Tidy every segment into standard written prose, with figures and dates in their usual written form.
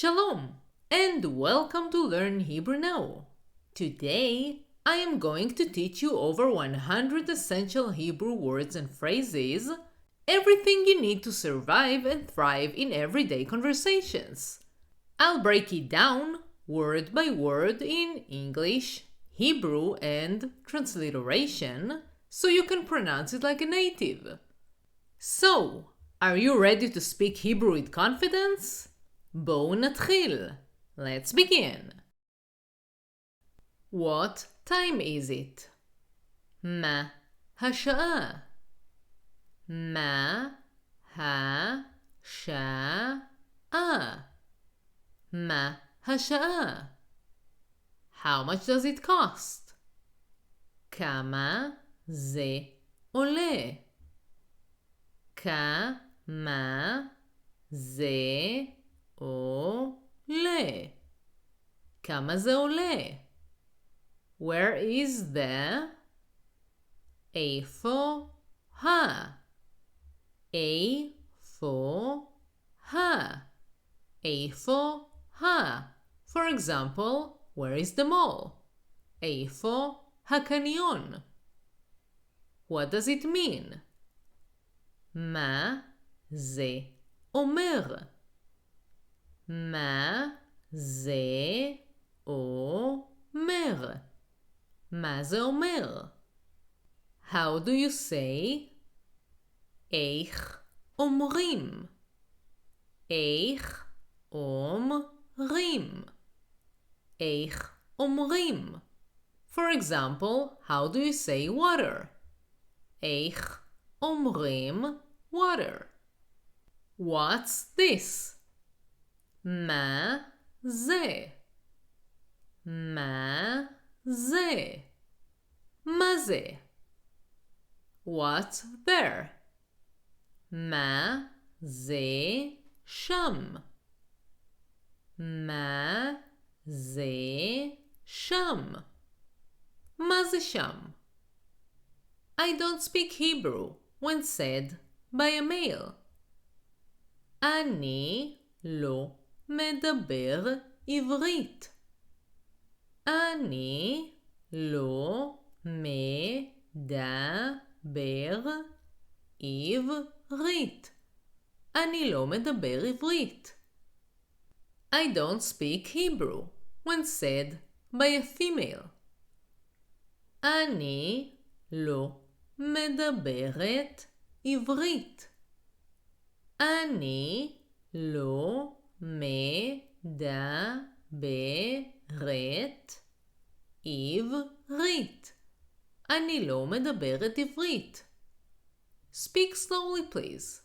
Shalom and welcome to Learn Hebrew Now. Today I am going to teach you over 100 essential Hebrew words and phrases, everything you need to survive and thrive in everyday conversations. I'll break it down word by word in English, Hebrew, and transliteration so you can pronounce it like a native. So, are you ready to speak Hebrew with confidence? בואו נתחיל. Let's begin. What time is it? מה השעה? מה השעה? מה השעה? How much does it cost? כמה זה עולה? כמה זה עולה? כמה זה עולה? Where is the? איפה ה? איפה ה? איפה ה? For example, where is the mall? איפה הקניון? What does it mean? מה זה אומר? מה זה אומר? מה זה אומר? How do you say? איך אומרים? איך אומרים? איך אומרים? For example, how do you say water? איך אומרים water? What's this? מה זה? מה זה? מה זה? What's there? מה זה שם? מה זה שם? מה זה שם? I don't speak Hebrew when said by a male. אני לא מדבר עברית. אני לא מדבר עברית. אני לא מדבר עברית. I don't speak Hebrew when said by a female. אני לא מדברת עברית. אני לא מדברת עברית. אני לא מדברת עברית. Speak slowly please.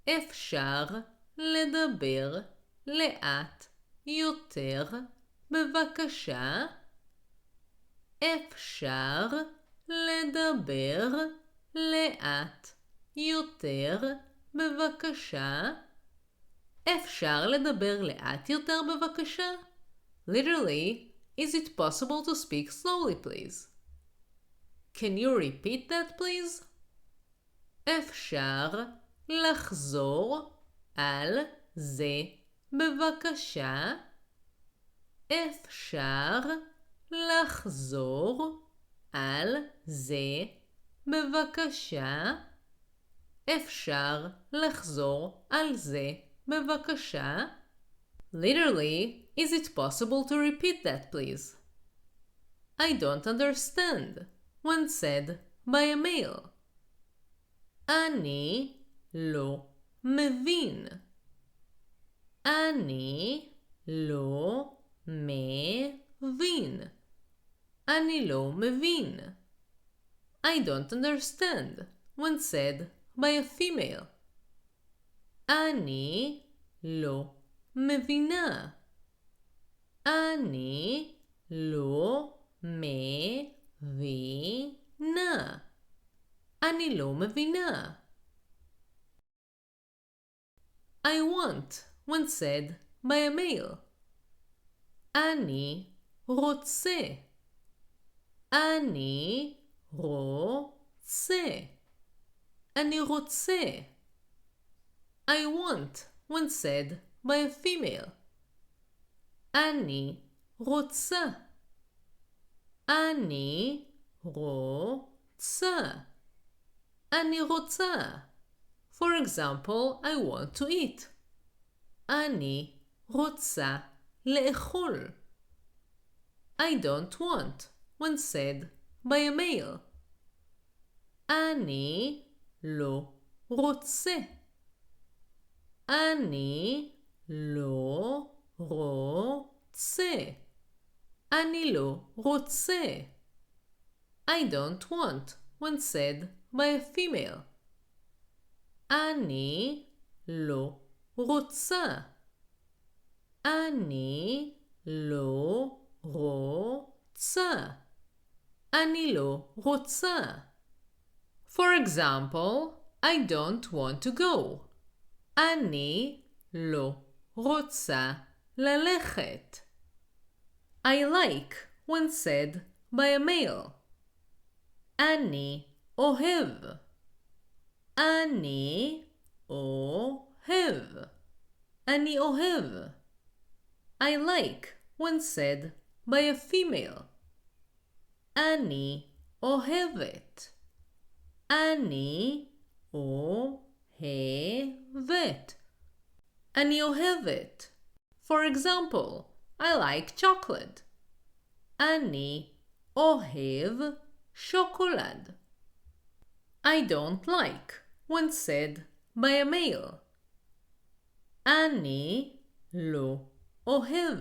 אפשר לדבר לאט יותר בבקשה? אפשר לדבר לאט יותר בבקשה? אפשר לדבר לאט יותר בבקשה? Literally, is it possible to speak slowly please? Can you repeat that please? אפשר לחזור על זה בבקשה? אפשר לחזור על זה בבקשה? אפשר לחזור על זה בבקשה? Literally, is it possible to repeat that please? I don't understand when said by a male. אני לא מבין. אני לא מבין. אני לא מבין. I don't understand when said by a female. אני לא מבינה. אני לא מבינה. אני לא מבינה. I want when said by a male. אני רוצה. אני רוצה. אני רוצה. I want when said by a female. אני רוצה. אני רוצה. אני רוצה. For example, I want to eat. אני רוצה לאכול. I don't want when said by a male. אני לא רוצה. אני לא רוצה. אני לא רוצה. I don't want when said by a female. אני לא רוצה. אני לא רוצה. אני לא רוצה. For example, I don't want to go. אני לא רוצה ללכת. I like when said by a male. אני אוהב. אני אוהב. אני אוהב. I like when said by a female. אני אוהבת. אני אוהבת. אני אוהבת. For example, I like chocolate. אני אוהב שוקולד. I don't like when said by a male. אני לא אוהב.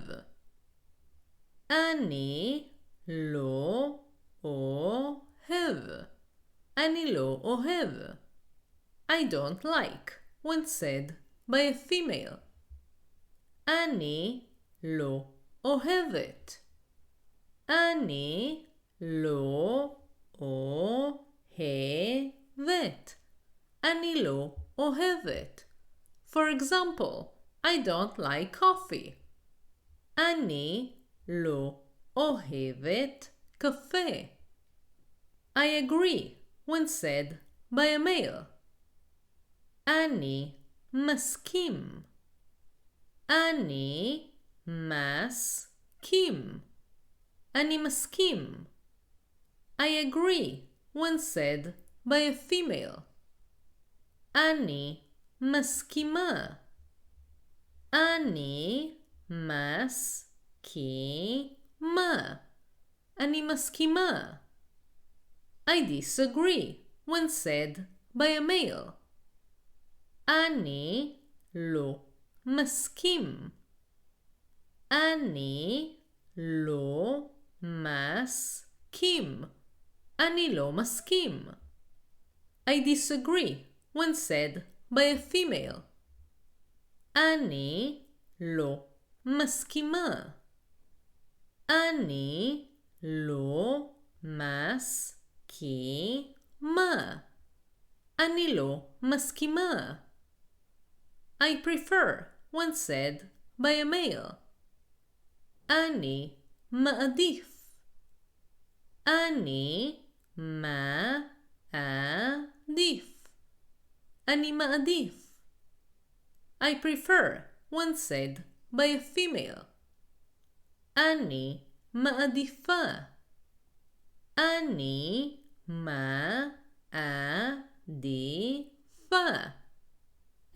אני לא אוהב. אני לא אוהב. I don't like when said by a female. אני לא אוהבת. אני לא אוהבת. אני לא אוהבת. For example, I don't like coffee. אני לא אוהבת קפה. I agree when said by a male. אני מסכים. אני מסכים. אני מסכים. I agree when said by a female. אני מסכימה. אני מסכימה. אני מסכימה. I disagree when said by a male. אני לא מסכים. אני לא מסכים. אני לא מסכים. I disagree when said by a female. אני לא מסכימה. אני לא מסכימה. אני לא מסכימה. I prefer when said by a male. אני מעדיף. אני מעדיף. אני מעדיף. I prefer when said by a female. אני מעדיפה. אני מעדיפה.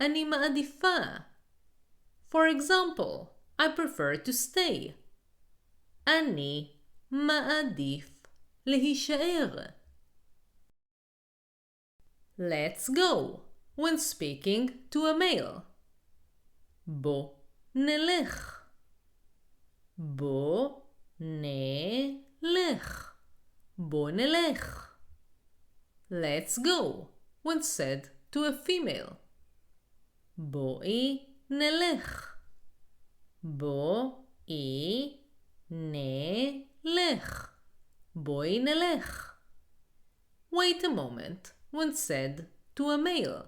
אני מעדיפה. For example, I prefer to stay. אני מעדיף להישאר. Let's go when speaking to a male. בוא נלך. בוא נלך. בוא נלך. Let's go when said to a female. בואי נלך. בואי נלך. בואי נלך. Wait a moment when said to a male.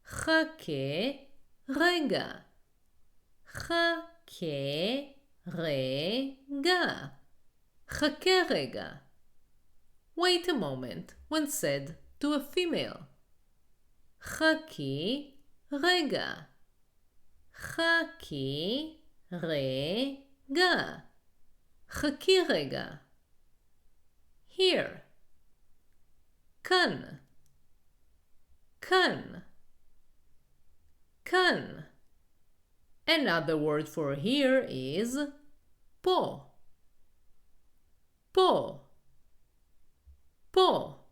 חכה רגע. חכה רגע. חכה רגע. Wait a moment when said to a female. חכי רגע. חכי רגע. חכי רגע. Here. כאן. כאן. כאן. Another word for here is פה. פה. פה.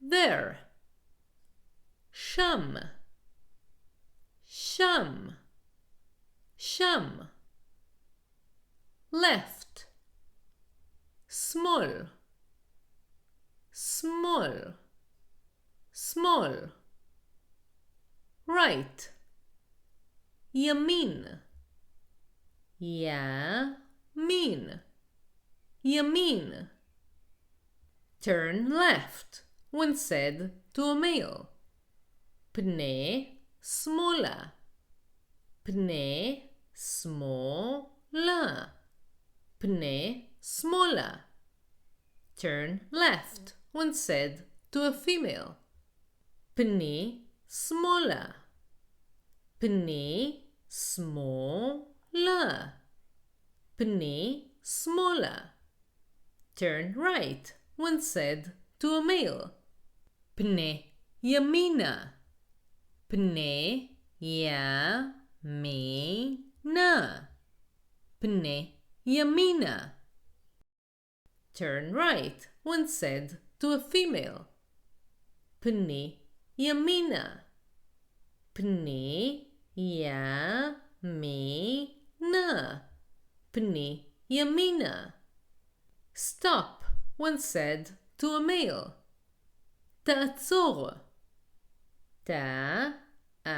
There. שם. שם. שם. Left. שמאל. שמאל. שמאל. Right. ימין. ימין. ימין. Turn left when said to a male. פנה שמאלה. פנה שמאלה. פנה שמאלה. Turn left when said to a female. פני שמאלה. פני שמאלה. פני שמאלה. Turn right when said to a male. פנה ימינה. פנה ימינה. פנה ימינה. Turn right when said to a female. פני ימינה. פני ימינה. פני ימינה. Stop when said to a male. תעצור. תעצור.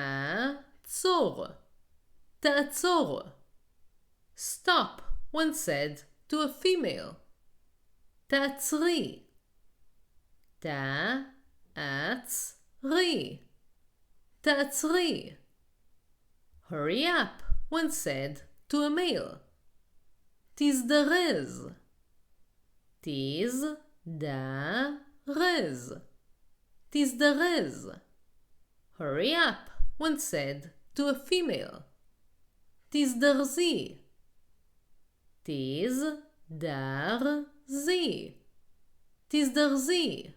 תעצור. Stop when said to a female. תעצרי. תעצרי. תעצרי. Hurry up when said to a male. תזדרז. תזדרז. תזדרז. Hurry up when said to a female. תזדרזי. תזדרזי. תזדרזי.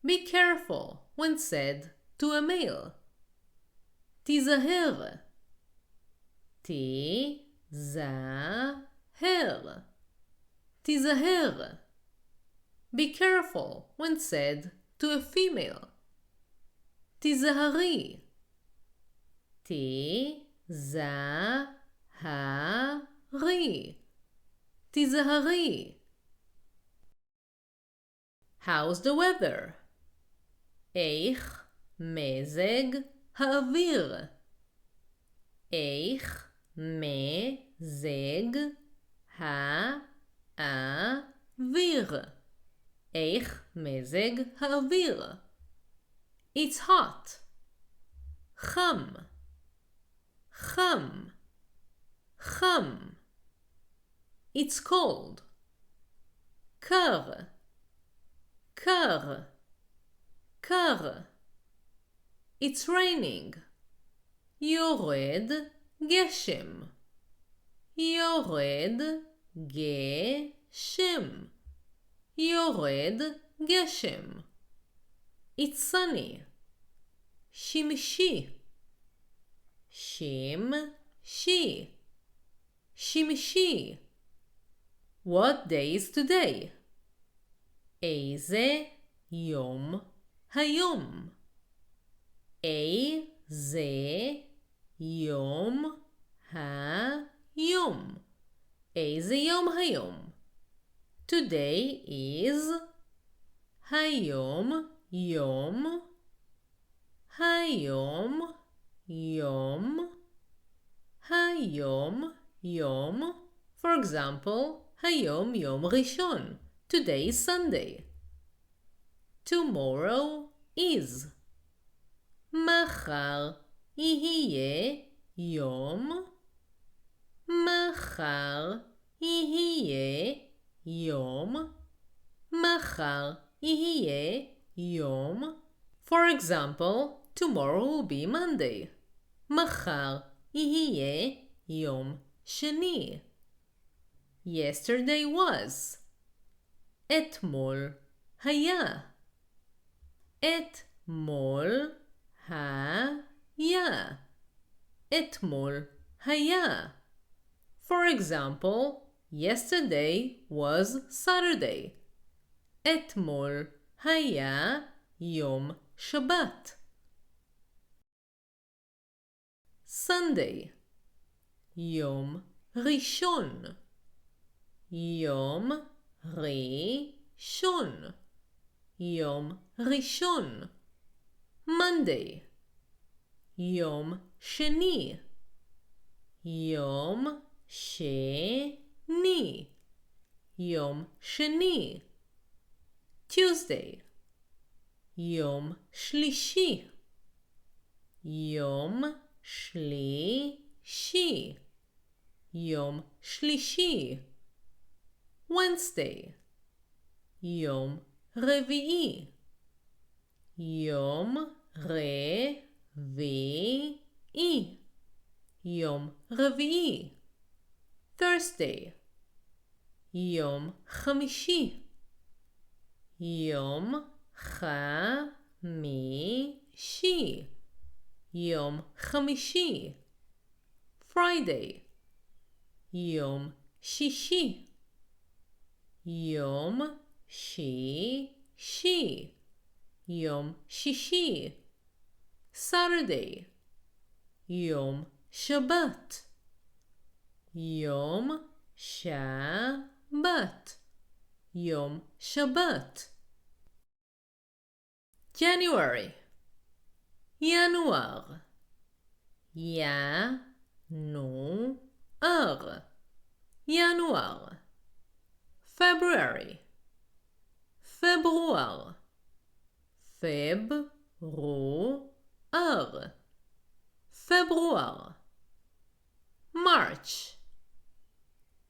Be careful when said to a male. תיזהר. תיזהר. תיזהר. Be careful when said to a female. תיזהרי. תיזהרי. תיזהרי. How's the weather? איך מזג האוויר? איך מזג האוויר? איך מזג האוויר? It's hot. חם. חם. חם. It's cold. קר. קר. קר. It's raining. יורד גשם. יורד גשם. יורד גשם. It's sunny. שמשי. שמשי. שמשי. What day is today? איזה יום היום? איזה יום היום? איזה יום היום? Today is היום יום. היום יום. היום יום. For example, היום יום ראשון. Today is Sunday. Tomorrow is. מחר יהיה יום. מחר יהיה יום. מחר יהיה יום. For example, tomorrow will be Monday. מחר יהיה יום שני. Yesterday was. אתמול היה. אתמול היה. אתמול היה. For example, yesterday was Saturday. אתמול היה יום שבת. Sunday, יום ראשון. יום ראשון. יום ראשון. Monday, יום שני. יום שני. יום שני. Tuesday, יום שלישי. יום שלישי. יום שלישי. Wednesday, יום רביעי. יום רביעי. יום רביעי. Thursday, יום חמישי. יום חמישי. יום חמישי. Friday, יום שישי. יום שישי. יום שישי. Saturday, יום שבת. יום שבת. יום שבת. January, ינואר. ינואר. ינואר. February, פברואר. פברואר. פברואר. March,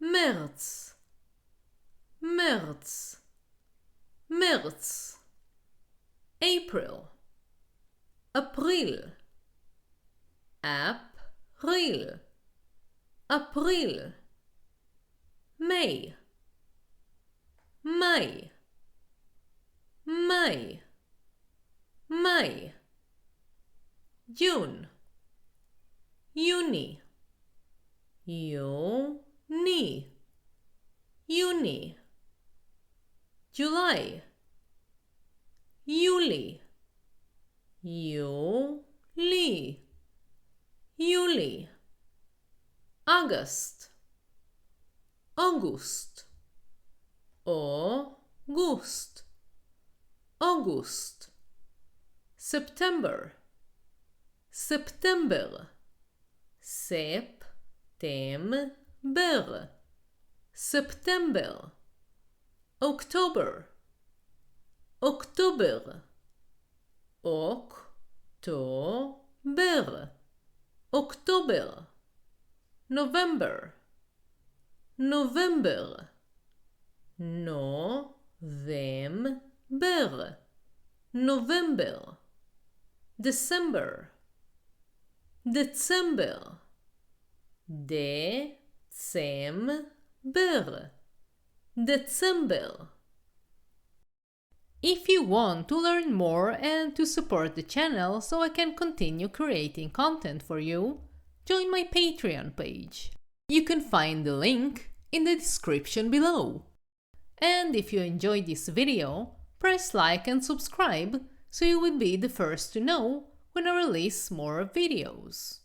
מרץ. מרץ. מרץ. April, אפריל. אפריל. אפריל. May, מאי. מאי. מאי. June, יוני. יוני. יוני. July, יולי. יולי. יולי. August, אוגוסט. אוגוסט. אוגוסט. September, ספטמבר. ספטמבר. ספטמבר. October, אוקטובר. אוקטובר. אוקטובר. November, נובמבר. נובמבר. נובמבר. December, דצמבר. דצמבר. December. If you want to learn more and to support the channel so I can continue creating content for you, join my Patreon page. You can find the link in the description below. And if you enjoyed this video, press like and subscribe so you will be the first to know when I release more videos.